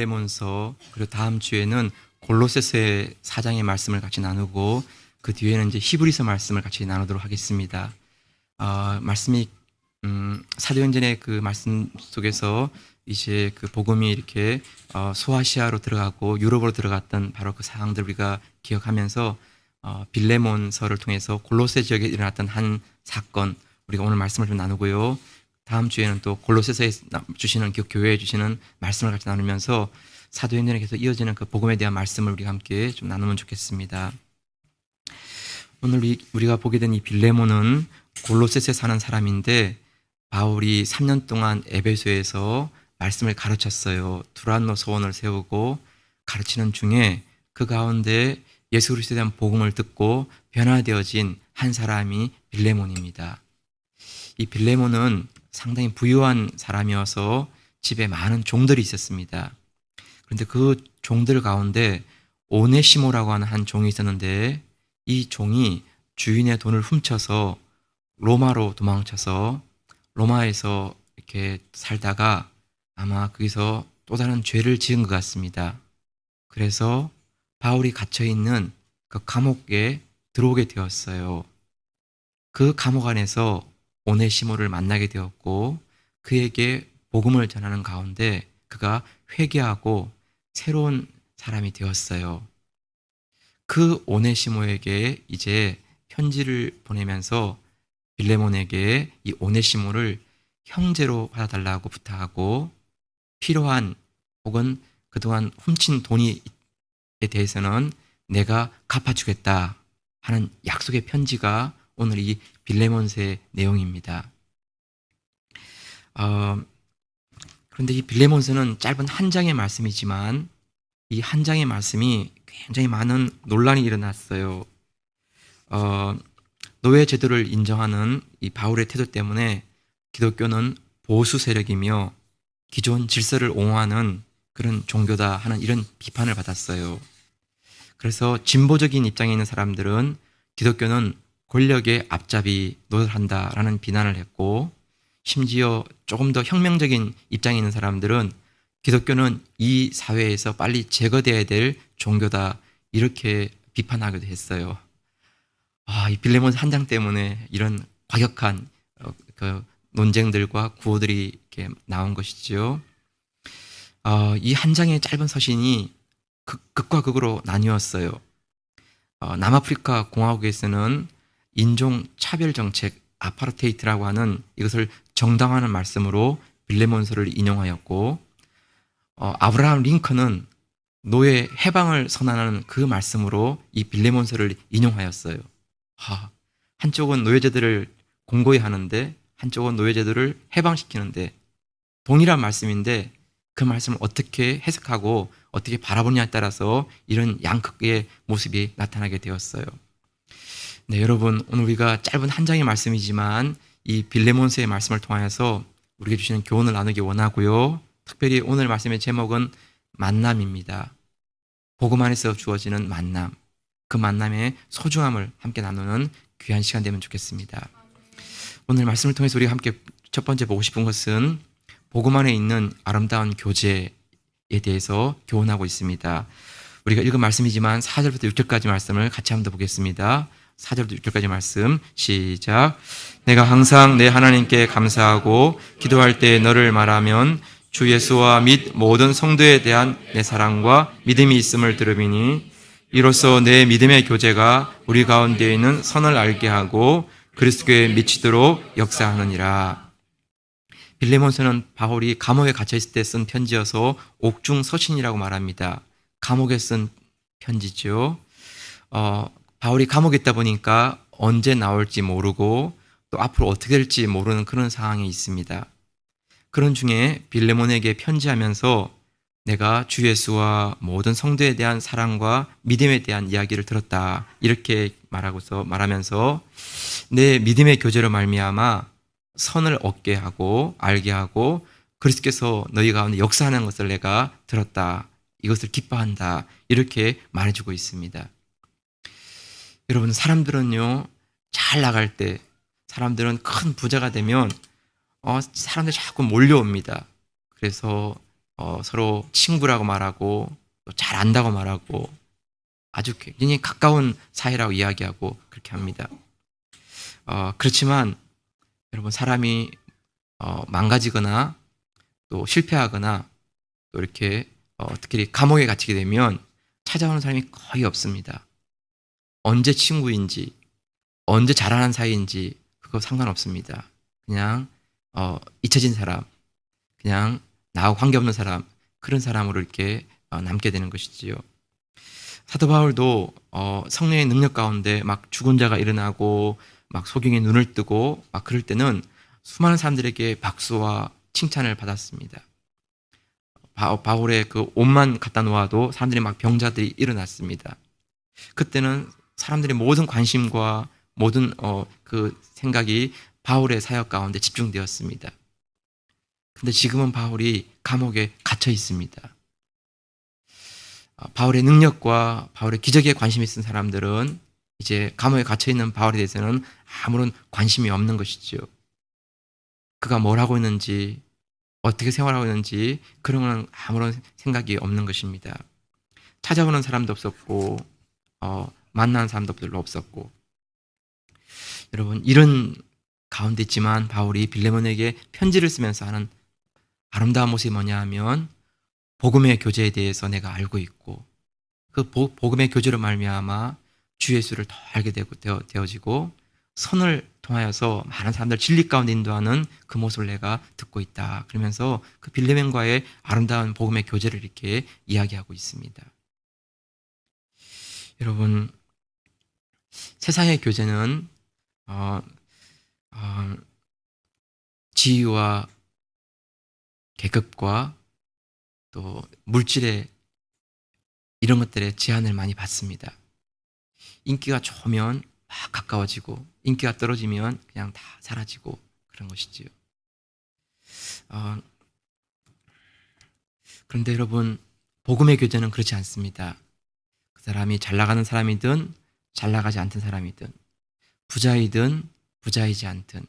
빌레몬서, 그리고 다음 주에는 골로새서의 4장의 말씀을 같이 나누고 그 뒤에는 이제 히브리서 말씀을 같이 나누도록 하겠습니다. 말씀이 사도행전의 그 말씀 속에서 이제 그 복음이 이렇게 소아시아로 들어가고 유럽으로 들어갔던 바로 그 상황들 우리가 기억하면서 빌레몬서를 통해서 골로새 지역에 일어났던 한 사건, 우리가 오늘 말씀을 좀 나누고요. 다음 주에는 또 골로새서에 주시는 그 교회에 주시는 말씀을 같이 나누면서 사도행전에 계속 이어지는 그 복음에 대한 말씀을 우리가 함께 좀 나누면 좋겠습니다. 오늘 우리가 보게 된 이 빌레몬은 골로새서에 사는 사람인데 바울이 3년 동안 에베소에서 말씀을 가르쳤어요. 두란노 소원을 세우고 가르치는 중에 그 가운데 예수 그리스도에 대한 복음을 듣고 변화되어진 한 사람이 빌레몬입니다. 이 빌레몬은 상당히 부유한 사람이어서 집에 많은 종들이 있었습니다. 그런데 그 종들 가운데 오네시모라고 하는 한 종이 있었는데 이 종이 주인의 돈을 훔쳐서 로마로 도망쳐서 로마에서 이렇게 살다가 아마 거기서 또 다른 죄를 지은 것 같습니다. 그래서 바울이 갇혀있는 그 감옥에 들어오게 되었어요. 그 감옥 안에서 오네시모를 만나게 되었고 그에게 복음을 전하는 가운데 그가 회개하고 새로운 사람이 되었어요. 그 오네시모에게 이제 편지를 보내면서 빌레몬에게 이 오네시모를 형제로 받아달라고 부탁하고 필요한 혹은 그동안 훔친 돈에 대해서는 내가 갚아주겠다 하는 약속의 편지가 오늘 이 빌레몬서의 내용입니다. 그런데 이 빌레몬서는 짧은 한 장의 말씀이지만 이 한 장의 말씀이 굉장히 많은 논란이 일어났어요. 노예 제도를 인정하는 이 바울의 태도 때문에 기독교는 보수 세력이며 기존 질서를 옹호하는 그런 종교다 하는 이런 비판을 받았어요. 그래서 진보적인 입장에 있는 사람들은 기독교는 권력의 앞잡이 노릇한다라는 비난을 했고 심지어 조금 더 혁명적인 입장에 있는 사람들은 기독교는 이 사회에서 빨리 제거되어야 될 종교다 이렇게 비판하기도 했어요. 이 빌레몬 한 장 때문에 이런 과격한 그 논쟁들과 구호들이 이렇게 나온 것이죠. 이 한 장의 짧은 서신이 극과 극으로 나뉘었어요. 남아프리카 공화국에서는 인종 차별 정책 아파르테이트라고 하는 이것을 정당화하는 말씀으로 빌레몬서를 인용하였고 아브라함 링컨은 노예 해방을 선언하는 그 말씀으로 이 빌레몬서를 인용하였어요. 한쪽은 노예제도를 공고히 하는데 한쪽은 노예제도를 해방시키는데 동일한 말씀인데 그 말씀을 어떻게 해석하고 어떻게 바라보냐에 따라서 이런 양극의 모습이 나타나게 되었어요. 네, 여러분, 오늘 우리가 짧은 한 장의 말씀이지만 이 빌레몬서의 말씀을 통하여서 우리에게 주시는 교훈을 나누기 원하고요. 특별히 오늘 말씀의 제목은 만남입니다. 복음 안에서 주어지는 만남, 그 만남의 소중함을 함께 나누는 귀한 시간 되면 좋겠습니다. 오늘 말씀을 통해서 우리가 함께 첫 번째 보고 싶은 것은 복음 안에 있는 아름다운 교제에 대해서 교훈하고 있습니다. 우리가 읽은 말씀이지만 4절부터 6절까지 말씀을 같이 한번 더 보겠습니다. 4절부터 6절까지 말씀 시작. 내가 항상 내 하나님께 감사하고 기도할 때 너를 말하면 주 예수와 및 모든 성도에 대한 내 사랑과 믿음이 있음을 들으니 이로써 내 믿음의 교제가 우리 가운데 있는 선을 알게 하고 그리스도에 미치도록 역사하느니라. 빌레몬서는 바울이 감옥에 갇혀있을 때 쓴 편지여서 옥중서신이라고 말합니다. 감옥에 쓴 편지죠. 바울이 감옥에 있다 보니까 언제 나올지 모르고 또 앞으로 어떻게 될지 모르는 그런 상황에 있습니다. 그런 중에 빌레몬에게 편지하면서 내가 주 예수와 모든 성도에 대한 사랑과 믿음에 대한 이야기를 들었다 이렇게 말하면서 내 믿음의 교제로 말미암아 선을 얻게 하고 알게 하고 그리스도께서 너희 가운데 역사하는 것을 내가 들었다, 이것을 기뻐한다 이렇게 말해주고 있습니다. 여러분, 사람들은요 잘 나갈 때, 사람들은 큰 부자가 되면 사람들이 자꾸 몰려옵니다. 그래서 서로 친구라고 말하고 또 잘 안다고 말하고 아주 굉장히 가까운 사이라고 이야기하고 그렇게 합니다. 그렇지만 여러분 사람이 망가지거나 또 실패하거나 또 이렇게 특히 감옥에 갇히게 되면 찾아오는 사람이 거의 없습니다. 언제 친구인지 언제 잘하는 사이인지 그거 상관없습니다. 그냥 잊혀진 사람, 그냥 나하고 관계없는 사람, 그런 사람으로 이렇게 남게 되는 것이지요. 사도 바울도 성령의 능력 가운데 막 죽은 자가 일어나고 막 소경이 눈을 뜨고 막 그럴 때는 수많은 사람들에게 박수와 칭찬을 받았습니다. 바울의 그 옷만 갖다 놓아도 사람들이 막 병자들이 일어났습니다. 그때는 사람들의 모든 관심과 모든 그 생각이 바울의 사역 가운데 집중되었습니다. 근데 지금은 바울이 감옥에 갇혀 있습니다. 바울의 능력과 바울의 기적에 관심이 있는 사람들은 이제 감옥에 갇혀 있는 바울에 대해서는 아무런 관심이 없는 것이지요. 그가 뭘 하고 있는지, 어떻게 생활하고 있는지 그런 건 아무런 생각이 없는 것입니다. 찾아오는 사람도 없었고 만나는 사람도 별로 없었고, 여러분 이런 가운데 있지만 바울이 빌레몬에게 편지를 쓰면서 하는 아름다운 모습이 뭐냐 하면 복음의 교제에 대해서 내가 알고 있고 그 복음의 교제로 말미암아 주 예수를 더 알게 되어지고 선을 통하여서 많은 사람들 진리 가운데 인도하는 그 모습을 내가 듣고 있다. 그러면서 그 빌레몬과의 아름다운 복음의 교제를 이렇게 이야기하고 있습니다. 여러분 세상의 교제는 지위와 계급과 또 물질의 이런 것들에 제한을 많이 받습니다. 인기가 좋으면 막 가까워지고 인기가 떨어지면 그냥 다 사라지고 그런 것이지요. 그런데 여러분 복음의 교제는 그렇지 않습니다. 그 사람이 잘 나가는 사람이든 잘 나가지 않던 사람이든 부자이든 부자이지 않든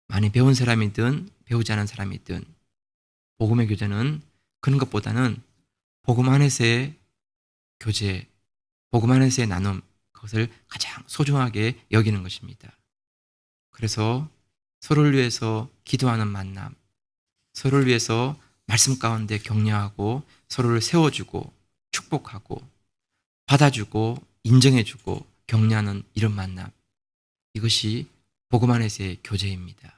많이 배운 사람이든 배우지 않은 사람이든 복음의 교제는 그런 것보다는 복음 안에서의 교제, 복음 안에서의 나눔, 그것을 가장 소중하게 여기는 것입니다. 그래서 서로를 위해서 기도하는 만남, 서로를 위해서 말씀 가운데 격려하고 서로를 세워주고 축복하고 받아주고 인정해주고 격려하는 이런 만남, 이것이 복음 안에서의 교제입니다.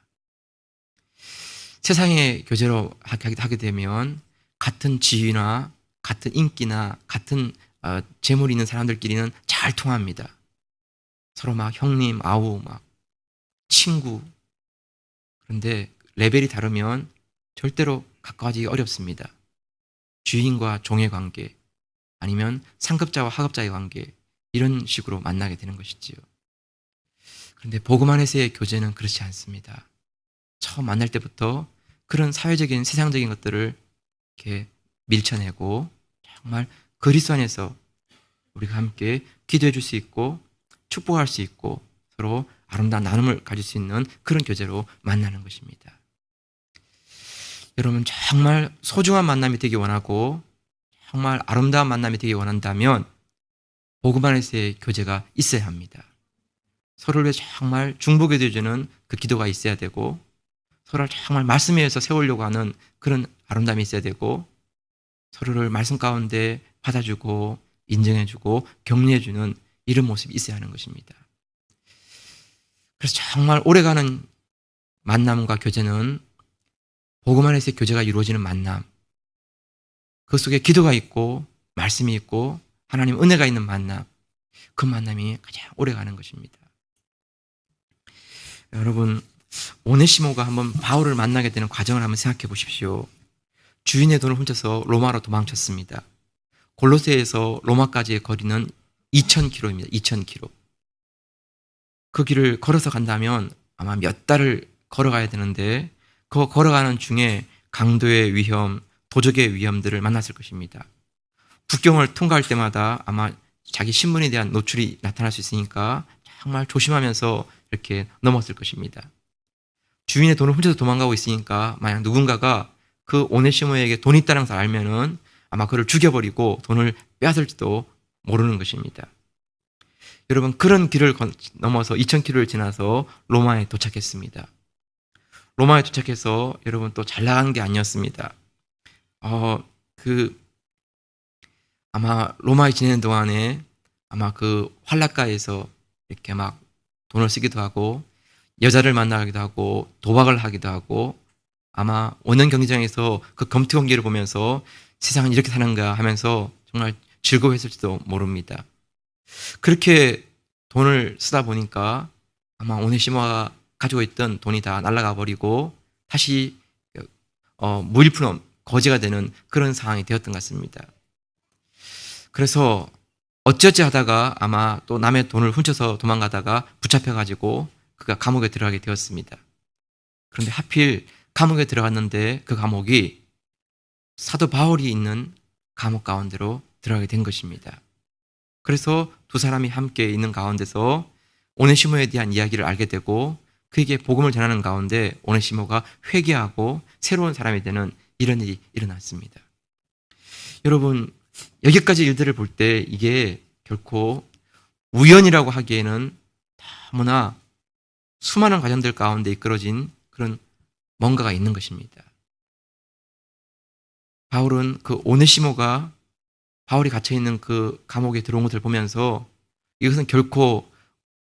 세상의 교제로 하게 되면 같은 지위나 같은 인기나 같은 재물이 있는 사람들끼리는 잘 통합니다. 서로 막 형님, 아우, 막 친구. 그런데 레벨이 다르면 절대로 가까워지기 어렵습니다. 주인과 종의 관계 아니면 상급자와 하급자의 관계, 이런 식으로 만나게 되는 것이지요. 그런데 복음 안에서의 교제는 그렇지 않습니다. 처음 만날 때부터 그런 사회적인 세상적인 것들을 이렇게 밀쳐내고 정말 그리스도 안에서 우리가 함께 기도해 줄 수 있고 축복할 수 있고 서로 아름다운 나눔을 가질 수 있는 그런 교제로 만나는 것입니다. 여러분 정말 소중한 만남이 되기 원하고 정말 아름다운 만남이 되기 원한다면 복음 안에서의 교제가 있어야 합니다. 서로를 위해 정말 중보게 되어주는 그 기도가 있어야 되고 서로를 정말 말씀에 의해서 세우려고 하는 그런 아름다움이 있어야 되고 서로를 말씀 가운데 받아주고 인정해주고 격려해주는 이런 모습이 있어야 하는 것입니다. 그래서 정말 오래가는 만남과 교제는 복음 안에서의 교제가 이루어지는 만남, 그 속에 기도가 있고 말씀이 있고 하나님 은혜가 있는 만남, 그 만남이 가장 오래가는 것입니다. 여러분 오네시모가 한번 바울을 만나게 되는 과정을 한번 생각해 보십시오. 주인의 돈을 훔쳐서 로마로 도망쳤습니다. 골로새에서 로마까지의 거리는 2000km입니다. 2000km. 그 길을 걸어서 간다면 아마 몇 달을 걸어가야 되는데 그 걸어가는 중에 강도의 위험, 도적의 위험들을 만났을 것입니다. 국경을 통과할 때마다 아마 자기 신분에 대한 노출이 나타날 수 있으니까 정말 조심하면서 이렇게 넘었을 것입니다. 주인의 돈을 훔쳐서 도망가고 있으니까 만약 누군가가 그 오네시모에게 돈이 있다는 것을 알면은 아마 그를 죽여버리고 돈을 빼앗을지도 모르는 것입니다. 여러분, 그런 길을 넘어서 2000km를 지나서 로마에 도착했습니다. 로마에 도착해서 여러분 또 잘 나간 게 아니었습니다. 아마 로마에 지내는 동안에 아마 그 환락가에서 이렇게 막 돈을 쓰기도 하고 여자를 만나기도 하고 도박을 하기도 하고 아마 원형 경기장에서 그 검투 경기를 보면서 세상은 이렇게 사는가 하면서 정말 즐거워했을지도 모릅니다. 그렇게 돈을 쓰다 보니까 아마 오네시모가 가지고 있던 돈이 다 날아가 버리고 다시 무일푼 거지가 되는 그런 상황이 되었던 것 같습니다. 그래서 어찌어찌 하다가 아마 또 남의 돈을 훔쳐서 도망가다가 붙잡혀가지고 그가 감옥에 들어가게 되었습니다. 그런데 하필 감옥에 들어갔는데 그 감옥이 사도 바울이 있는 감옥 가운데로 들어가게 된 것입니다. 그래서 두 사람이 함께 있는 가운데서 오네시모에 대한 이야기를 알게 되고 그에게 복음을 전하는 가운데 오네시모가 회개하고 새로운 사람이 되는 이런 일이 일어났습니다. 여러분, 여기까지 일들을 볼 때 이게 결코 우연이라고 하기에는 너무나 수많은 과정들 가운데 이끌어진 그런 뭔가가 있는 것입니다. 바울은 그 오네시모가 바울이 갇혀있는 그 감옥에 들어온 것을 보면서 이것은 결코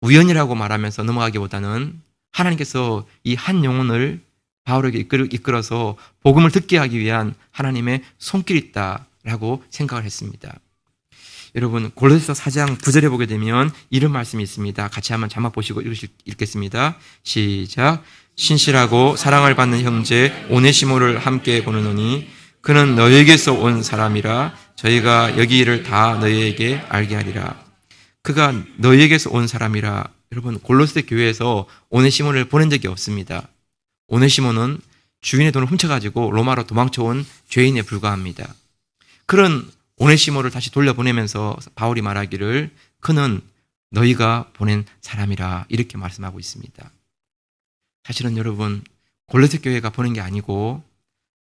우연이라고 말하면서 넘어가기보다는 하나님께서 이 한 영혼을 바울에게 이끌어서 복음을 듣게 하기 위한 하나님의 손길이 있다라고 생각을 했습니다. 여러분, 골로새서 4장 9절에 보게 되면 이런 말씀이 있습니다. 같이 한번 자막 보시고 읽겠습니다. 시작. 신실하고 사랑을 받는 형제 오네시모를 함께 보내노니 그는 너희에게서 온 사람이라 저희가 여기 일을 다 너희에게 알게 하리라. 그가 너희에게서 온 사람이라. 여러분, 골로새 교회에서 오네시모를 보낸 적이 없습니다. 오네시모는 주인의 돈을 훔쳐가지고 로마로 도망쳐온 죄인에 불과합니다. 그런 오네시모를 다시 돌려보내면서 바울이 말하기를 그는 너희가 보낸 사람이라 이렇게 말씀하고 있습니다. 사실은 여러분, 골로새 교회가 보낸 게 아니고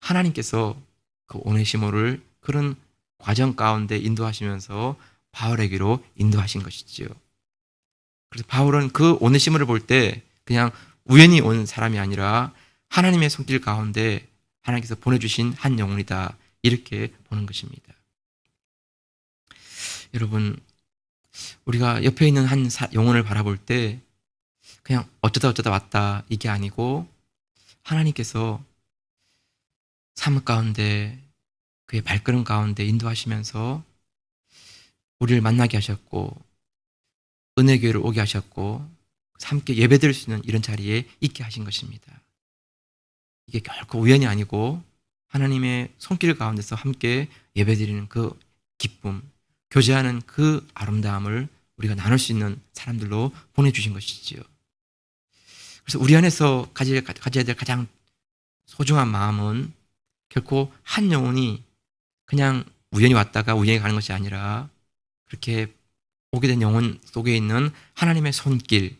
하나님께서 그 오네시모를 그런 과정 가운데 인도하시면서 바울에게로 인도하신 것이지요. 그래서 바울은 그 오네시모를 볼 때 그냥 우연히 온 사람이 아니라 하나님의 손길 가운데 하나님께서 보내주신 한 영혼이다 이렇게 보는 것입니다. 여러분, 우리가 옆에 있는 한 영혼을 바라볼 때 그냥 어쩌다 왔다 이게 아니고 하나님께서 삶 가운데 그의 발걸음 가운데 인도하시면서 우리를 만나게 하셨고 은혜교회를 오게 하셨고 함께 예배드릴 수 있는 이런 자리에 있게 하신 것입니다. 이게 결코 우연이 아니고 하나님의 손길 가운데서 함께 예배드리는 그 기쁨, 교제하는 그 아름다움을 우리가 나눌 수 있는 사람들로 보내주신 것이지요. 그래서 우리 안에서 가져야 될 가장 소중한 마음은 결코 한 영혼이 그냥 우연히 왔다가 우연히 가는 것이 아니라 그렇게 오게 된 영혼 속에 있는 하나님의 손길,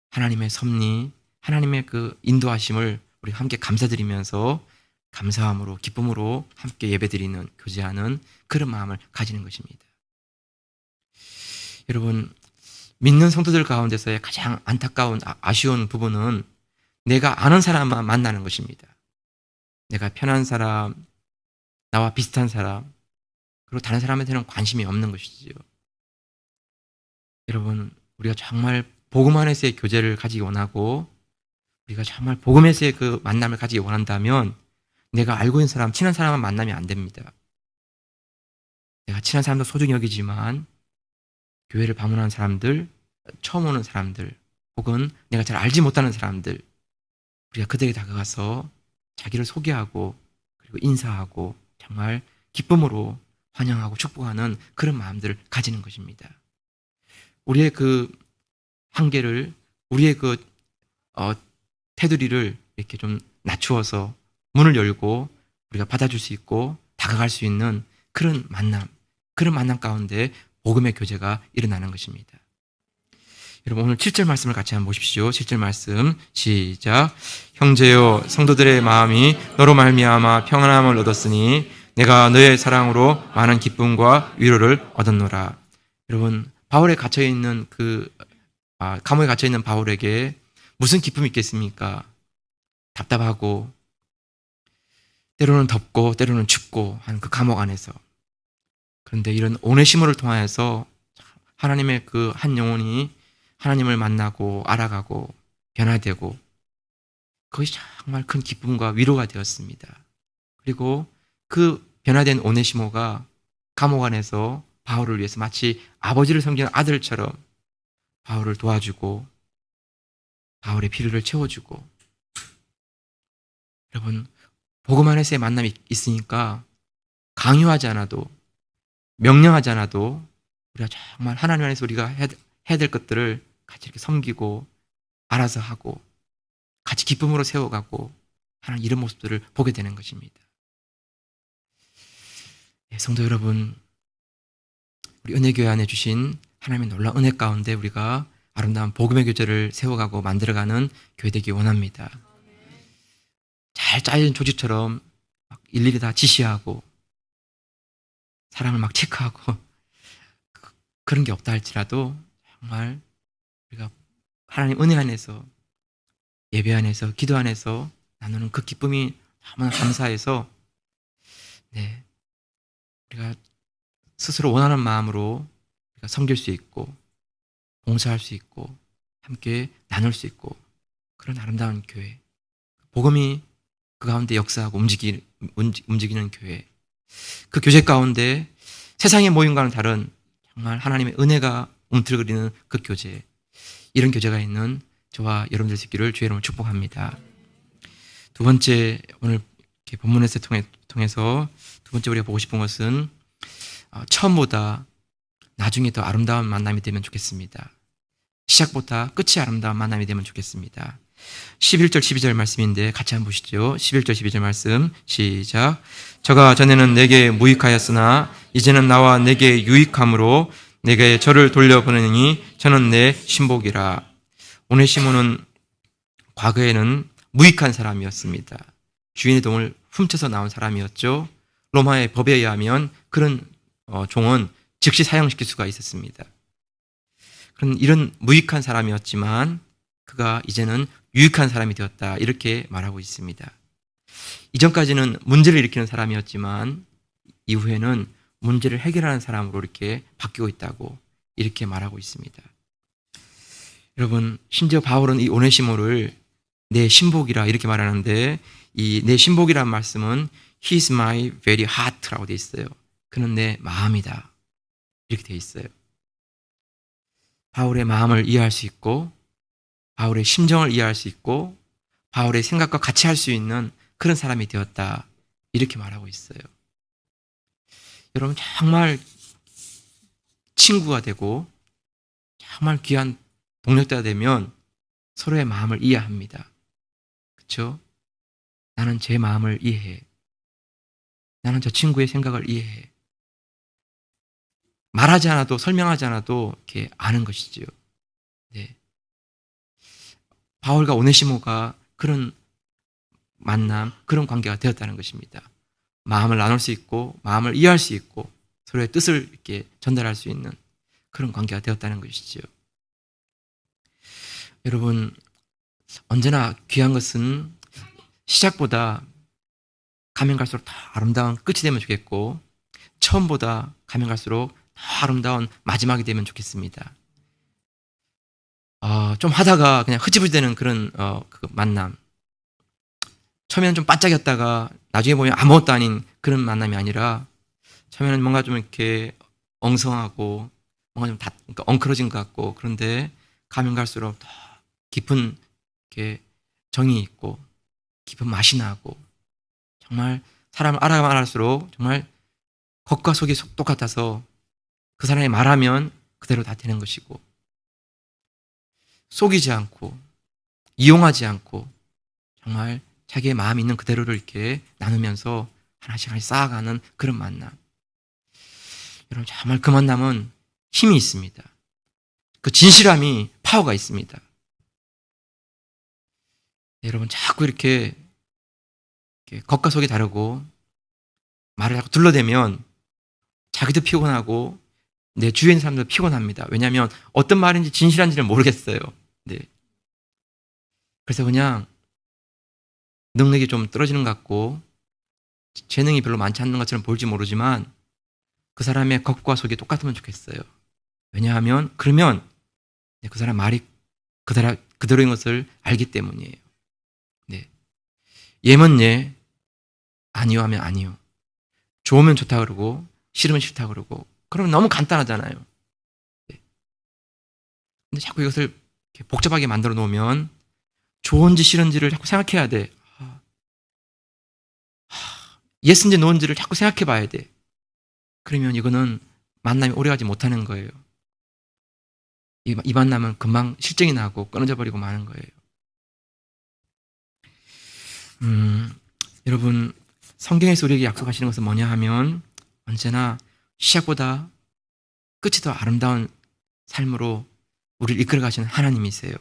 하나님의 섭리, 하나님의 그 인도하심을 우리 함께 감사드리면서 감사함으로 기쁨으로 함께 예배드리는 교제하는 그런 마음을 가지는 것입니다. 여러분, 믿는 성도들 가운데서의 가장 안타까운 아쉬운 부분은 내가 아는 사람만 만나는 것입니다. 내가 편한 사람, 나와 비슷한 사람, 그리고 다른 사람한테는 관심이 없는 것이지요. 여러분, 우리가 정말 복음 안에서의 교제를 가지기 원하고 우리가 정말 복음에서의 그 만남을 가지기 원한다면 내가 알고 있는 사람, 친한 사람만 만나면 안 됩니다. 내가 친한 사람도 소중히 여기지만 교회를 방문하는 사람들, 처음 오는 사람들, 혹은 내가 잘 알지 못하는 사람들, 우리가 그들에게 다가가서 자기를 소개하고 그리고 인사하고 정말 기쁨으로 환영하고 축복하는 그런 마음들을 가지는 것입니다. 우리의 그 한계를, 우리의 그 테두리를 이렇게 좀 낮추어서 문을 열고 우리가 받아줄 수 있고 다가갈 수 있는 그런 만남 가운데 복음의 교제가 일어나는 것입니다. 여러분 오늘 7절 말씀을 같이 한번 보십시오. 7절 말씀 시작. 형제여 성도들의 마음이 너로 말미암아 평안함을 얻었으니 내가 너의 사랑으로 많은 기쁨과 위로를 얻었노라. 여러분 바울에 갇혀있는 감옥에 갇혀있는 바울에게 무슨 기쁨이 있겠습니까? 답답하고 때로는 덥고 때로는 춥고 하는 그 감옥 안에서. 그런데 이런 오네시모를 통하여서 하나님의 그 한 영혼이 하나님을 만나고 알아가고 변화되고 그것이 정말 큰 기쁨과 위로가 되었습니다. 그리고 그 변화된 오네시모가 감옥 안에서 바울을 위해서 마치 아버지를 섬기는 아들처럼 바울을 도와주고 바울의 필요를 채워주고. 여러분 복음 안에서의 만남이 있으니까 강요하지 않아도 명령하지 않아도 우리가 정말 하나님 안에서 우리가 해야 될 것들을 같이 이렇게 섬기고 알아서 하고 같이 기쁨으로 세워가고 하는 이런 모습들을 보게 되는 것입니다. 성도 여러분, 우리 은혜교회 안에 주신 하나님의 놀라운 은혜 가운데 우리가 아름다운 복음의 교제를 세워가고 만들어가는 교회 되기 원합니다. 잘 짜여진 조직처럼 막 일일이 다 지시하고 사람을 막 체크하고 그런 게 없다 할지라도 정말 우리가 하나님 은혜 안에서 예배 안에서 기도 안에서 나누는 그 기쁨이 너무나 감사해서 우리가 스스로 원하는 마음으로 우리가 섬길 수 있고 봉사할 수 있고 함께 나눌 수 있고 그런 아름다운 교회, 복음이 그 가운데 역사하고 움직이는 교회, 그 교제 가운데 세상의 모임과는 다른 정말 하나님의 은혜가 움틀거리는 그 교제, 이런 교제가 있는 저와 여러분들 있기를 주의 이름으로 축복합니다. 두 번째, 오늘 이렇게 본문에서 통해서 두 번째 우리가 보고 싶은 것은 처음보다 나중에 더 아름다운 만남이 되면 좋겠습니다. 시작보다 끝이 아름다운 만남이 되면 좋겠습니다. 11절 12절 말씀인데 같이 한번 보시죠. 11절 12절 말씀 시작. 저가 전에는 내게 무익하였으나 이제는 나와 내게 유익함으로 내게 저를 돌려보내니 저는 내 신복이라. 오네시모는 과거에는 무익한 사람이었습니다. 주인의 돈을 훔쳐서 나온 사람이었죠. 로마의 법에 의하면 그런 종은 즉시 사형시킬 수가 있었습니다. 그런 이런 무익한 사람이었지만 그가 이제는 유익한 사람이 되었다, 이렇게 말하고 있습니다. 이전까지는 문제를 일으키는 사람이었지만 이후에는 문제를 해결하는 사람으로 이렇게 바뀌고 있다고 이렇게 말하고 있습니다. 여러분, 심지어 바울은 이 오네시모를 내 신복이라 이렇게 말하는데, 이 내 신복이라는 말씀은 He is my very heart라고 되어 있어요. 그는 내 마음이다, 이렇게 되어 있어요. 바울의 마음을 이해할 수 있고 바울의 심정을 이해할 수 있고 바울의 생각과 같이 할 수 있는 그런 사람이 되었다, 이렇게 말하고 있어요. 여러분, 정말 친구가 되고 정말 귀한 동력자가 되면 서로의 마음을 이해합니다. 그렇죠? 나는 제 마음을 이해해. 나는 저 친구의 생각을 이해해. 말하지 않아도, 설명하지 않아도 이렇게 아는 것이지요. 네. 바울과 오네시모가 그런 만남, 그런 관계가 되었다는 것입니다. 마음을 나눌 수 있고 마음을 이해할 수 있고 서로의 뜻을 이렇게 전달할 수 있는 그런 관계가 되었다는 것이지요. 여러분, 언제나 귀한 것은 시작보다 가면 갈수록 더 아름다운 끝이 되면 좋겠고 처음보다 가면 갈수록 더 아름다운 마지막이 되면 좋겠습니다. 좀 하다가 그냥 흐지부지되는 그런 그 만남, 처음에는 좀 반짝였다가 나중에 보면 아무것도 아닌 그런 만남이 아니라 처음에는 뭔가 좀 이렇게 엉성하고 뭔가 좀 그러니까 엉클어진 것 같고, 그런데 가면 갈수록 더 깊은 이렇게 정이 있고 깊은 맛이 나고 정말 사람을 알아가면 알았을수록 정말 겉과 속이 똑같아서 그 사람이 말하면 그대로 다 되는 것이고 속이지 않고 이용하지 않고 정말 자기의 마음이 있는 그대로를 이렇게 나누면서 하나씩 쌓아가는 그런 만남. 여러분, 정말 그 만남은 힘이 있습니다. 그 진실함이 파워가 있습니다. 여러분 자꾸 이렇게 겉과 속이 다르고 말을 자꾸 둘러대면 자기도 피곤하고 내 주위에 있는 사람도 피곤합니다. 왜냐하면 어떤 말인지 진실한지를 모르겠어요. 네. 그래서 그냥 능력이 좀 떨어지는 것 같고 재능이 별로 많지 않는 것처럼 보일지 모르지만 그 사람의 겉과 속이 똑같으면 좋겠어요. 왜냐하면 그러면 그 사람 말이 그대로인 것을 알기 때문이에요. 네. 예면 예, 아니요 하면 아니요. 좋으면 좋다 그러고 싫으면 싫다 그러고 그러면 너무 간단하잖아요. 네. 근데 자꾸 이것을 복잡하게 만들어 놓으면 좋은지 싫은지를 자꾸 생각해야 돼. 예스인지 노인지를 자꾸 생각해 봐야 돼. 그러면 이거는 만남이 오래가지 못하는 거예요. 이 만남은 금방 실증이 나고 끊어져 버리고 마는 거예요. 여러분 성경에서 우리에게 약속하시는 것은 뭐냐 하면 언제나 시작보다 끝이 더 아름다운 삶으로 우리를 이끌어 가시는 하나님이세요.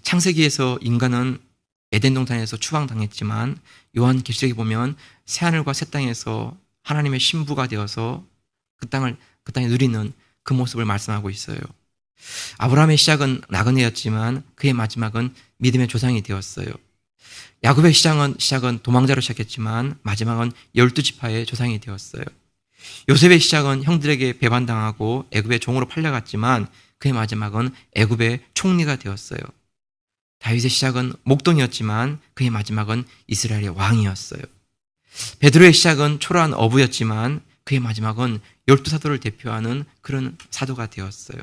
창세기에서 인간은 에덴 동산에서 추방당했지만 요한계시록에 보면 새하늘과 새 땅에서 하나님의 신부가 되어서 그 땅에 누리는 그 모습을 말씀하고 있어요. 아브라함의 시작은 나그네였지만 그의 마지막은 믿음의 조상이 되었어요. 야곱의 시작은 도망자로 시작했지만 마지막은 12지파의 조상이 되었어요. 요셉의 시작은 형들에게 배반당하고 애굽의 종으로 팔려갔지만 그의 마지막은 애굽의 총리가 되었어요. 다윗의 시작은 목동이었지만 그의 마지막은 이스라엘의 왕이었어요. 베드로의 시작은 초라한 어부였지만 그의 마지막은 12사도를 대표하는 그런 사도가 되었어요.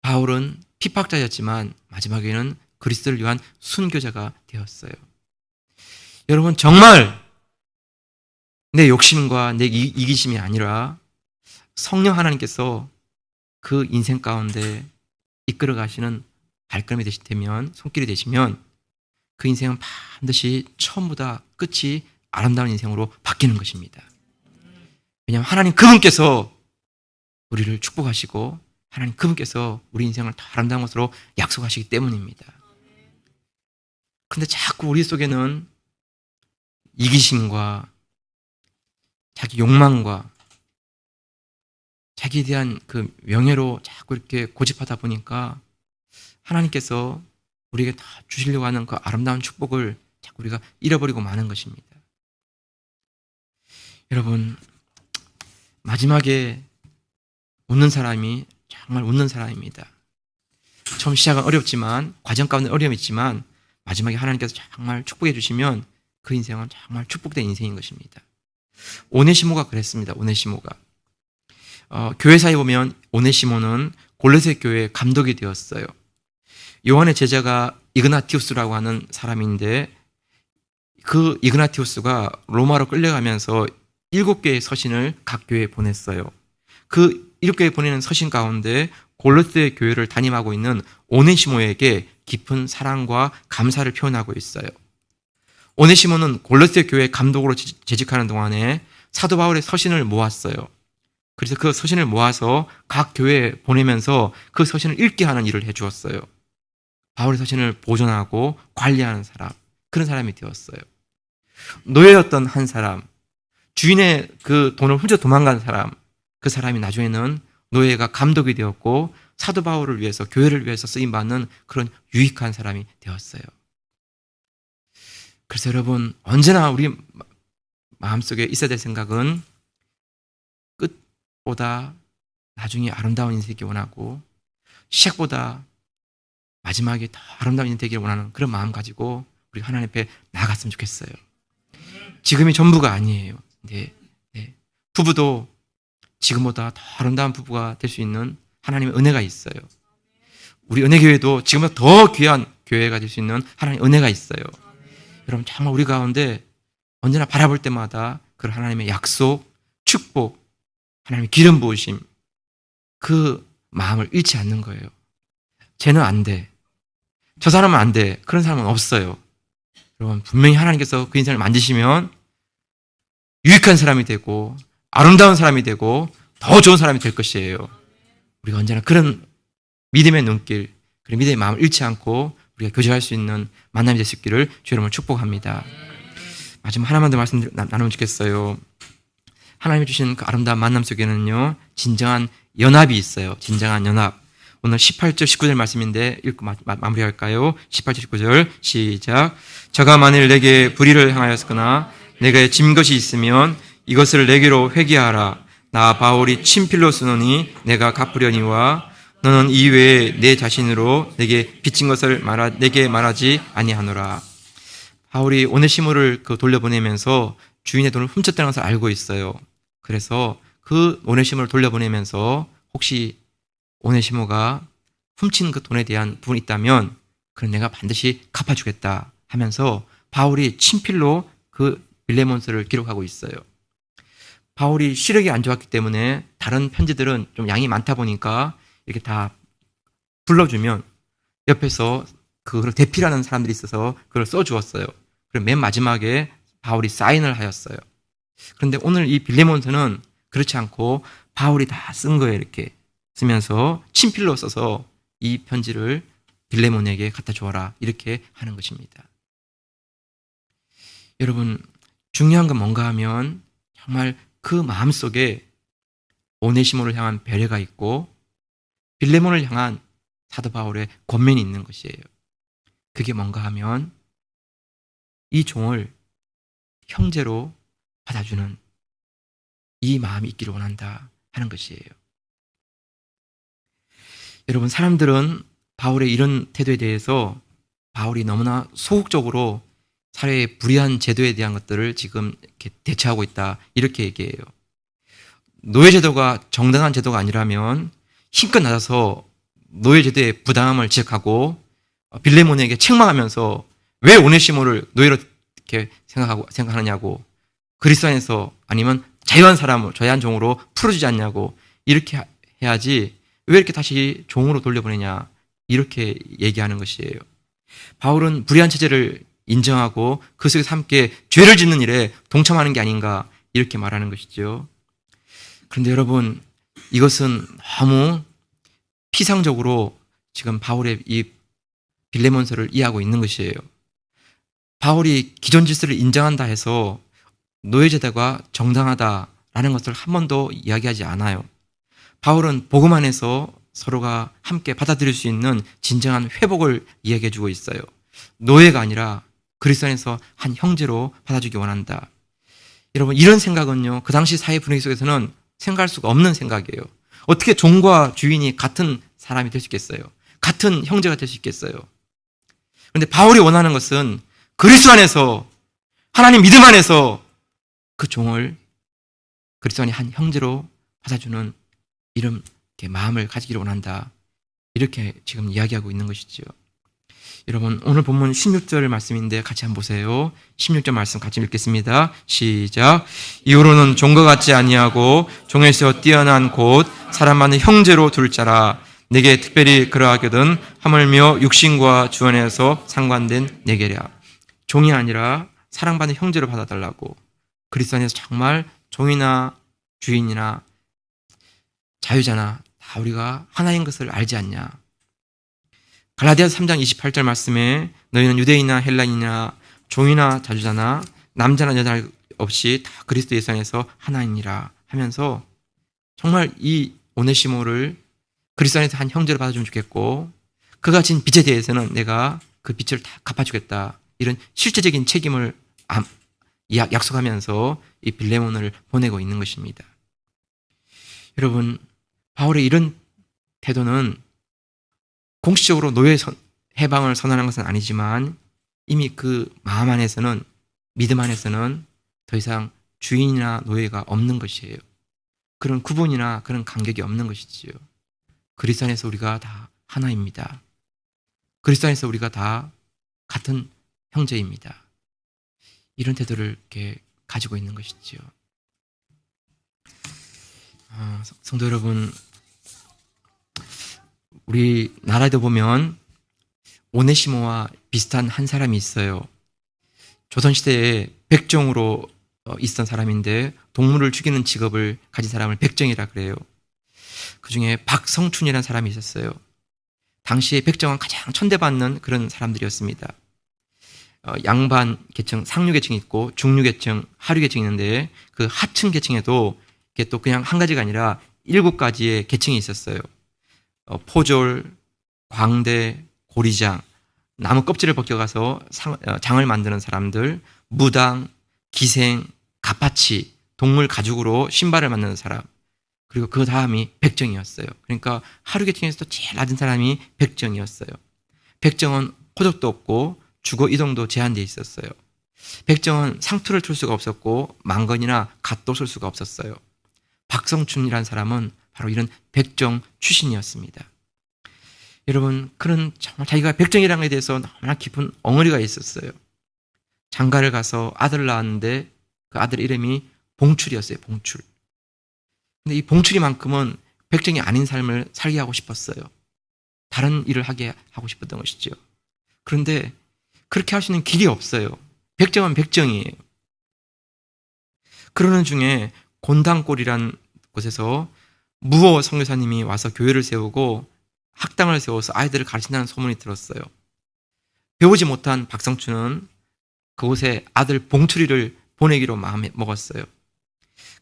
바울은 핍박자였지만 마지막에는 그리스도를 위한 순교자가 되었어요. 여러분 정말 내 욕심과 내 이기심이 아니라 성령 하나님께서 그 인생 가운데 이끌어 가시는 발걸음이 되시면 손길이 되시면 그 인생은 반드시 처음보다 끝이 아름다운 인생으로 바뀌는 것입니다. 왜냐하면 하나님 그분께서 우리를 축복하시고 하나님 그분께서 우리 인생을 더 아름다운 것으로 약속하시기 때문입니다. 그런데 자꾸 우리 속에는 이기심과 자기 욕망과 자기에 대한 그 명예로 자꾸 이렇게 고집하다 보니까 하나님께서 우리에게 다 주시려고 하는 그 아름다운 축복을 자꾸 우리가 잃어버리고 마는 것입니다. 여러분 마지막에 웃는 사람이 정말 웃는 사람입니다. 처음 시작은 어렵지만 과정 가운데 어려움이 있지만 마지막에 하나님께서 정말 축복해 주시면 그 인생은 정말 축복된 인생인 것입니다. 오네시모가 그랬습니다. 오네시모가 교회사에 보면 오네시모는 골로새 교회 감독이 되었어요. 요한의 제자가 이그나티우스라고 하는 사람인데 그 이그나티우스가 로마로 끌려가면서 7개의 서신을 각 교회에 보냈어요. 그 7개에 보내는 서신 가운데 골로새 교회를 담임하고 있는 오네시모에게 깊은 사랑과 감사를 표현하고 있어요. 오네시모는 골로새 교회 감독으로 재직하는 동안에 사도 바울의 서신을 모았어요. 그래서 그 서신을 모아서 각 교회에 보내면서 그 서신을 읽게 하는 일을 해주었어요. 바울의 서신을 보존하고 관리하는 사람, 그런 사람이 되었어요. 노예였던 한 사람, 주인의 그 돈을 훔쳐 도망간 사람, 그 사람이 나중에는 노예가 감독이 되었고 사도 바울을 위해서 교회를 위해서 쓰임받는 그런 유익한 사람이 되었어요. 그래서 여러분 언제나 우리 마음속에 있어야 될 생각은 끝보다 나중에 아름다운 인생이 되기 원하고 시작보다 마지막에 더 아름다운 인생이 되기를 원하는 그런 마음 가지고 우리 하나님 앞에 나아갔으면 좋겠어요. 지금이 전부가 아니에요. 네. 부부도 지금보다 더 아름다운 부부가 될 수 있는 하나님의 은혜가 있어요. 우리 은혜교회도 지금보다 더 귀한 교회가 될 수 있는 하나님의 은혜가 있어요. 여러분 정말 우리 가운데 언제나 바라볼 때마다 그 하나님의 약속, 축복, 하나님의 기름 부으심 그 마음을 잃지 않는 거예요. 쟤는 안 돼. 저 사람은 안 돼. 그런 사람은 없어요. 여러분 분명히 하나님께서 그 인생을 만드시면 유익한 사람이 되고 아름다운 사람이 되고 더 좋은 사람이 될 것이에요. 우리가 언제나 그런 믿음의 눈길, 그리고 믿음의 마음을 잃지 않고 우리가 교제할 수 있는 만남이 될 수 있기를 주 여러분을 축복합니다. 마지막 하나만 더 말씀 나누면 좋겠어요. 하나님이 주신 그 아름다운 만남 속에는요, 진정한 연합이 있어요. 진정한 연합. 오늘 18절, 19절 말씀인데 읽고 마무리할까요? 18절, 19절 시작. 저가 만일 내게 불의를 행하였거나 내게 짐 것이 있으면 이것을 내게로 회개하라. 나 바울이 친필로 쓰노니 내가 갚으려니와 너는 이외에 내 자신으로 내게 빚진 것을 내게 말하지 아니하노라. 바울이 오네시모를 돌려보내면서 주인의 돈을 훔쳤다는 것을 알고 있어요. 그래서 그 오네시모를 돌려보내면서 혹시 오네시모가 훔친 그 돈에 대한 부분이 있다면 그건 내가 반드시 갚아주겠다 하면서 바울이 친필로 그 빌레몬서를 기록하고 있어요. 바울이 시력이 안 좋았기 때문에 다른 편지들은 좀 양이 많다 보니까 이렇게 다 불러주면 옆에서 그걸 대필하는 사람들이 있어서 그걸 써주었어요. 그리고 맨 마지막에 바울이 사인을 하였어요. 그런데 오늘 이 빌레몬서는 그렇지 않고 바울이 다 쓴 거예요. 이렇게 쓰면서 친필로 써서 이 편지를 빌레몬에게 갖다 주어라 이렇게 하는 것입니다. 여러분, 중요한 건 뭔가 하면 정말 그 마음속에 오네시모를 향한 배려가 있고 빌레몬을 향한 사도 바울의 권면이 있는 것이에요. 그게 뭔가 하면 이 종을 형제로 받아주는 이 마음이 있기를 원한다 하는 것이에요. 여러분, 사람들은 바울의 이런 태도에 대해서 바울이 너무나 소극적으로 사회의 불의한 제도에 대한 것들을 지금 이렇게 대처하고 있다 이렇게 얘기해요. 노예제도가 정당한 제도가 아니라면 힘껏 나서서 노예제도의 부당함을 지적하고 빌레몬에게 책망하면서 왜 오네시모를 노예로 이렇게 생각하느냐고, 그리스도 안에서 아니면 자유한 사람을 자유한 종으로 풀어주지 않냐고 이렇게 해야지 왜 이렇게 다시 종으로 돌려보내냐 이렇게 얘기하는 것이에요. 바울은 불의한 체제를 인정하고 그 속에서 함께 죄를 짓는 일에 동참하는 게 아닌가 이렇게 말하는 것이죠. 그런데 여러분, 이것은 너무 피상적으로 지금 바울의 이 빌레몬서를 이해하고 있는 것이에요. 바울이 기존 질서를 인정한다 해서 노예제도가 정당하다라는 것을 한 번도 이야기하지 않아요. 바울은 복음 안에서 서로가 함께 받아들일 수 있는 진정한 회복을 이야기해주고 있어요. 노예가 아니라 그리스도 안에서 한 형제로 받아주기 원한다. 여러분, 이런 생각은요, 그 당시 사회 분위기 속에서는 생각할 수가 없는 생각이에요. 어떻게 종과 주인이 같은 사람이 될 수 있겠어요? 같은 형제가 될 수 있겠어요? 그런데 바울이 원하는 것은 그리스도 안에서, 하나님 믿음 안에서 그 종을 그리스도 안에 한 형제로 받아주는 이런 마음을 가지기를 원한다. 이렇게 지금 이야기하고 있는 것이죠. 여러분, 오늘 본문 16절 말씀인데 같이 한번 보세요. 16절 말씀 같이 읽겠습니다. 시작. 이후로는 종과 같지 아니하고 종에서 뛰어난 곧 사람 많은 형제로 둘 자라. 내게 특별히 그러하거든 하물며 육신과 주 안에서 상관된 내게랴. 종이 아니라 사랑받는 형제로 받아달라고. 그리스도 안에서 정말 종이나 주인이나 자유자나 다 우리가 하나인 것을 알지 않냐. 갈라디아서 3장 28절 말씀에 너희는 유대인이나 헬라인이나 종이나 자주자나 남자나 여자 없이 다 그리스도 예수 안에서 하나이니라 하면서 정말 이 오네시모를 그리스도 안에서 한 형제로 받아주면 좋겠고 그가 진 빚에 대해서는 내가 그 빚을 다 갚아주겠다. 이런 실제적인 책임을 약속하면서 이 빌레몬을 보내고 있는 것입니다. 여러분, 바울의 이런 태도는 공식적으로 노예 해방을 선언한 것은 아니지만 이미 그 마음 안에서는, 믿음 안에서는 더 이상 주인이나 노예가 없는 것이에요. 그런 구분이나 그런 간격이 없는 것이지요. 그리스도 안에서 우리가 다 하나입니다. 그리스도 안에서 우리가 다 같은 형제입니다. 이런 태도를 이렇게 가지고 있는 것이지요. 성도 여러분, 우리 나라에도 보면 오네시모와 비슷한 한 사람이 있어요. 조선시대에 백정으로 있던 사람인데 동물을 죽이는 직업을 가진 사람을 백정이라 그래요. 그 중에 박성춘이라는 사람이 있었어요. 당시에 백정은 가장 천대받는 그런 사람들이었습니다. 양반 계층, 상류 계층이 있고 중류 계층, 하류 계층이 있는데 그 하층 계층에도 이게 또 그냥 한 가지가 아니라 7가지의 계층이 있었어요. 포졸, 광대, 고리장, 나무 껍질을 벗겨가서 장을 만드는 사람들, 무당, 기생, 가파치, 동물 가죽으로 신발을 만드는 사람, 그리고 그 다음이 백정이었어요. 그러니까 하류 계층에서도 제일 낮은 사람이 백정이었어요. 백정은 호적도 없고 주거 이동도 제한되어 있었어요. 백정은 상투를 틀 수가 없었고 망건이나 갓도 쓸 수가 없었어요. 박성춘이라는 사람은 바로 이런 백정 출신이었습니다. 여러분, 그런 정말 자기가 백정이라는 것에 대해서 너무나 깊은 엉어리가 있었어요. 장가를 가서 아들을 낳았는데 그 아들 이름이 봉출이었어요. 봉출. 근데 이 봉출이만큼은 백정이 아닌 삶을 살게 하고 싶었어요. 다른 일을 하게 하고 싶었던 것이죠. 그런데 그렇게 할 수 있는 길이 없어요. 백정은 백정이에요. 그러는 중에 곤당골이라는 곳에서 무호 선교사님이 와서 교회를 세우고 학당을 세워서 아이들을 가르친다는 소문이 들었어요. 배우지 못한 박성춘은 그곳에 아들 봉출이를 보내기로 마음에 먹었어요.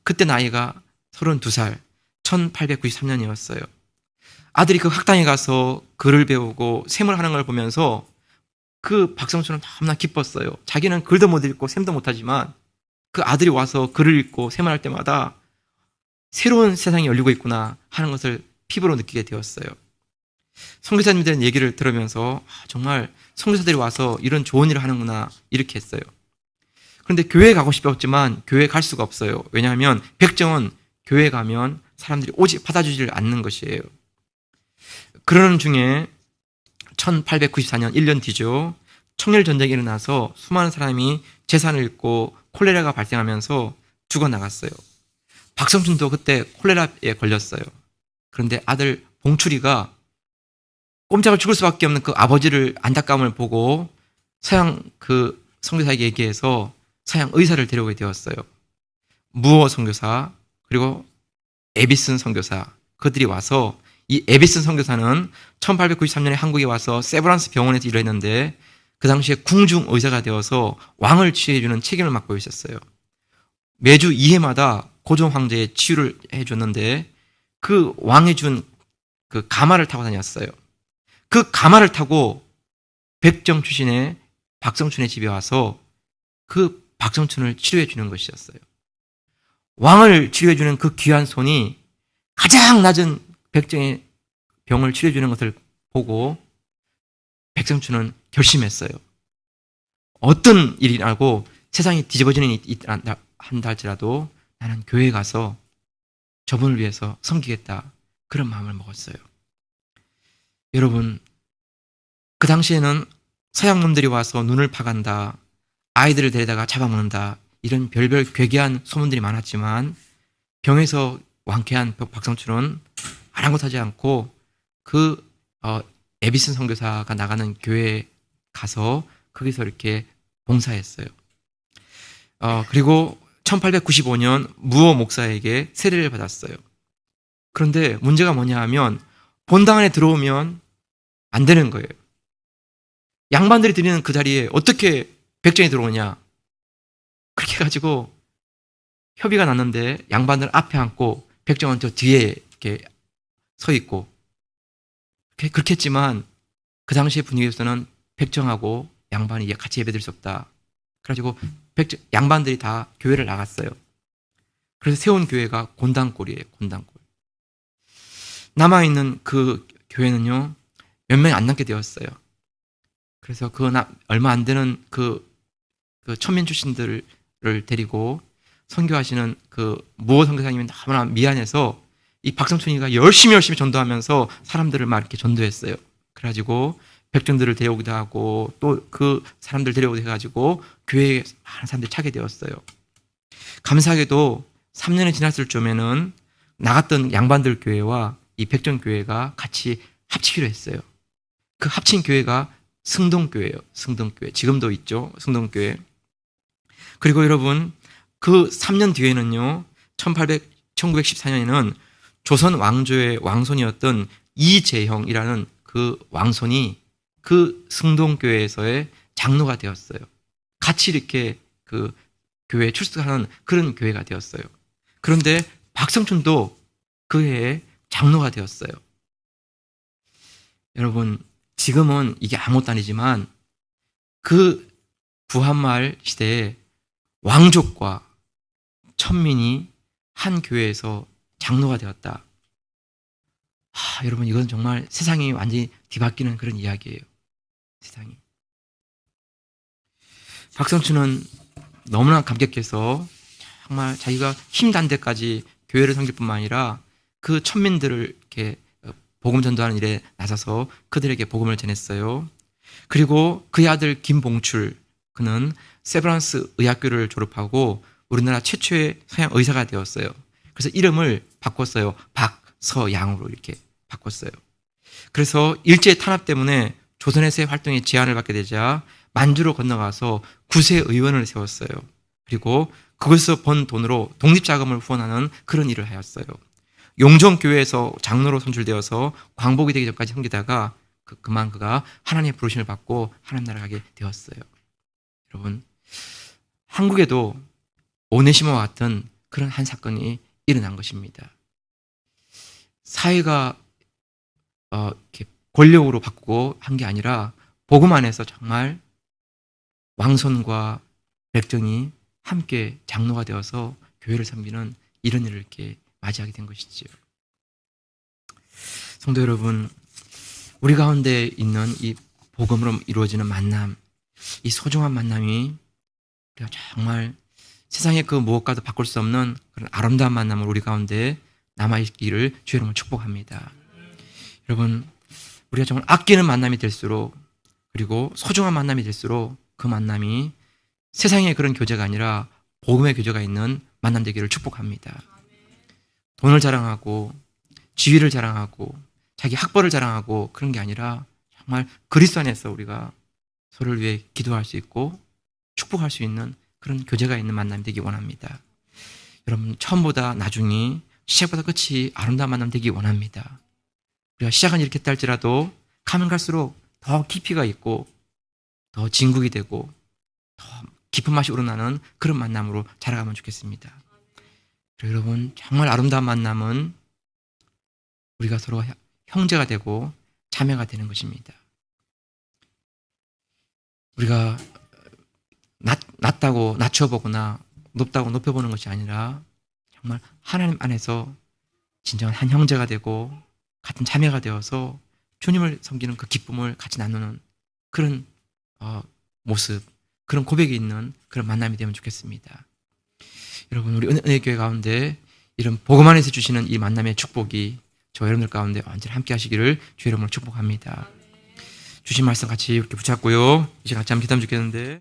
그때 나이가 32살, 1893년이었어요. 아들이 그 학당에 가서 글을 배우고 셈을 하는 걸 보면서 그 박성춘은 너무나 기뻤어요. 자기는 글도 못 읽고 셈도 못하지만 그 아들이 와서 글을 읽고 셈을 할 때마다 새로운 세상이 열리고 있구나 하는 것을 피부로 느끼게 되었어요. 선교사님들의 얘기를 들으면서 정말 선교사들이 와서 이런 좋은 일을 하는구나 이렇게 했어요. 그런데 교회에 가고 싶었지만 교회에 갈 수가 없어요. 왜냐하면 백정은 교회에 가면 사람들이 오직 받아주질 않는 것이에요. 그러는 중에 1894년 1년 뒤죠. 청일전쟁이 일어나서 수많은 사람이 재산을 잃고 콜레라가 발생하면서 죽어나갔어요. 박성춘도 그때 콜레라에 걸렸어요. 그런데 아들 봉출이가 꼼짝을 죽을 수밖에 없는 그 아버지를 안타까움을 보고 서양 그 선교사에게 얘기해서 서양 의사를 데려오게 되었어요. 무어 선교사 그리고 에비슨 선교사, 그들이 와서 이 에비슨 선교사는 1893년에 한국에 와서 세브란스 병원에서 일을 했는데 그 당시에 궁중 의사가 되어서 왕을 치유해주는 책임을 맡고 있었어요. 매주 2회마다 고종 황제의 치유를 해줬는데 그 왕이 준 그 가마를 타고 다녔어요. 그 가마를 타고 백정 출신의 박성춘의 집에 와서 그 박성춘을 치료해 주는 것이었어요. 왕을 치료해 주는 그 귀한 손이 가장 낮은 백정의 병을 치료해 주는 것을 보고 백성춘은 결심했어요. 어떤 일이라고 세상이 뒤집어지는 일이 한다 할지라도 나는 교회에 가서 저분을 위해서 섬기겠다. 그런 마음을 먹었어요. 여러분, 그 당시에는 서양 놈들이 와서 눈을 파간다, 아이들을 데려다가 잡아먹는다, 이런 별별 괴괴한 소문들이 많았지만 병에서 완쾌한 박성춘은 아랑곳하지 않고 그 에비슨 선교사가 나가는 교회에 가서 거기서 이렇게 봉사했어요. 그리고 1895년 무호 목사에게 세례를 받았어요. 그런데 문제가 뭐냐 하면 본당 안에 들어오면 안 되는 거예요. 양반들이 드리는 그 자리에 어떻게 백정이 들어오냐. 그렇게 해가지고 협의가 났는데 양반들 앞에 앉고 백정은 저 뒤에 이렇게 서 있고 그렇게 했지만 그 당시의 분위기에서는 백정하고 양반이 같이 예배드릴 수 없다. 그래가지고 양반들이 다 교회를 나갔어요. 그래서 세운 교회가 곤당골이에요. 곤당골. 남아있는 그 교회는요, 몇 명이 안 남게 되었어요. 그래서 얼마 안 되는 그 천민 출신들을 데리고 선교하시는 그 무호 선교사님이 너무나 미안해서 이 박성춘이가 열심히 전도하면서 사람들을 막 이렇게 전도했어요. 그래가지고 백정들을 데려오기도 하고 또 그 사람들 데려오기도 해가지고 교회에 많은 사람들이 차게 되었어요. 감사하게도 3년이 지났을 쯤에는 나갔던 양반들 교회와 이 백정교회가 같이 합치기로 했어요. 그 합친 교회가 승동교회예요. 승동교회. 지금도 있죠. 승동교회. 그리고 여러분, 그 3년 뒤에는요, 1914년에는 조선 왕조의 왕손이었던 이재형이라는 그 그 왕손이 그 승동교회에서의 장로가 되었어요. 같이 이렇게 그 교회에 출석하는 그런 교회가 되었어요. 그런데 박성춘도 그 해에 장로가 되었어요. 여러분, 지금은 이게 아무것도 아니지만 그 부한말 시대에 왕족과 천민이 한 교회에서 장로가 되었다. 여러분, 이건 정말 세상이 완전히 뒤바뀌는 그런 이야기예요. 세상이. 박성춘은 너무나 감격해서 정말 자기가 힘단 데까지 교회를 섬길 뿐만 아니라 그 천민들을 이렇게 복음 전도하는 일에 나서서 그들에게 복음을 전했어요. 그리고 그의 아들 김봉출, 그는 세브란스 의학교를 졸업하고 우리나라 최초의 서양 의사가 되었어요. 그래서 이름을 바꿨어요. 박서양으로 이렇게 바꿨어요. 그래서 일제 탄압 때문에 조선에서의 활동에 제한을 받게 되자 만주로 건너가서 구세의원을 세웠어요. 그리고 그것에서 번 돈으로 독립자금을 후원하는 그런 일을 하였어요. 용정교회에서 장로로 선출되어서 광복이 되기 전까지 섬기다가 그만 그가 하나님의 부르심을 받고 하나님 나라 가게 되었어요. 여러분, 한국에도 오네시모와 같은 그런 한 사건이 일어난 것입니다. 사회가 이렇게 권력으로 바꾸고 한 게 아니라 복음 안에서 정말 왕손과 백정이 함께 장로가 되어서 교회를 섬기는 이런 일을 이렇게 맞이하게 된 것이지요. 성도 여러분, 우리 가운데 있는 이 복음으로 이루어지는 만남, 이 소중한 만남이 우리가 정말 세상의 그 무엇과도 바꿀 수 없는 그런 아름다운 만남을 우리 가운데 남아있기를 주의 이름으로 축복합니다. 여러분, 우리가 정말 아끼는 만남이 될수록, 그리고 소중한 만남이 될수록 그 만남이 세상의 그런 교제가 아니라 복음의 교제가 있는 만남 되기를 축복합니다. 돈을 자랑하고 지위를 자랑하고 자기 학벌을 자랑하고 그런 게 아니라 정말 그리스도 안에서 우리가 서로를 위해 기도할 수 있고 축복할 수 있는 그런 교제가 있는 만남이 되기 원합니다. 여러분, 처음보다 나중이, 시작보다 끝이 아름다운 만남 되기 원합니다. 우리가 시작은 이렇게 했다 할지라도 가면 갈수록 더 깊이가 있고 더 진국이 되고 더 깊은 맛이 우러나는 그런 만남으로 자라가면 좋겠습니다. 여러분, 정말 아름다운 만남은 우리가 서로 형제가 되고 자매가 되는 것입니다. 우리가 낮다고 낮춰보거나 높다고 높여보는 것이 아니라 정말 하나님 안에서 진정한 한 형제가 되고 같은 자매가 되어서 주님을 섬기는 그 기쁨을 같이 나누는 그런 모습, 그런 고백이 있는 그런 만남이 되면 좋겠습니다. 여러분, 우리 은혜교회 가운데 이런 복음 안에서 주시는 이 만남의 축복이 저 여러분들 가운데 언제나 함께 하시기를 주의 이름으로 축복합니다. 주신 말씀 같이 이렇게 붙잡고요. 이제 같이 한번 기도하면 좋겠는데.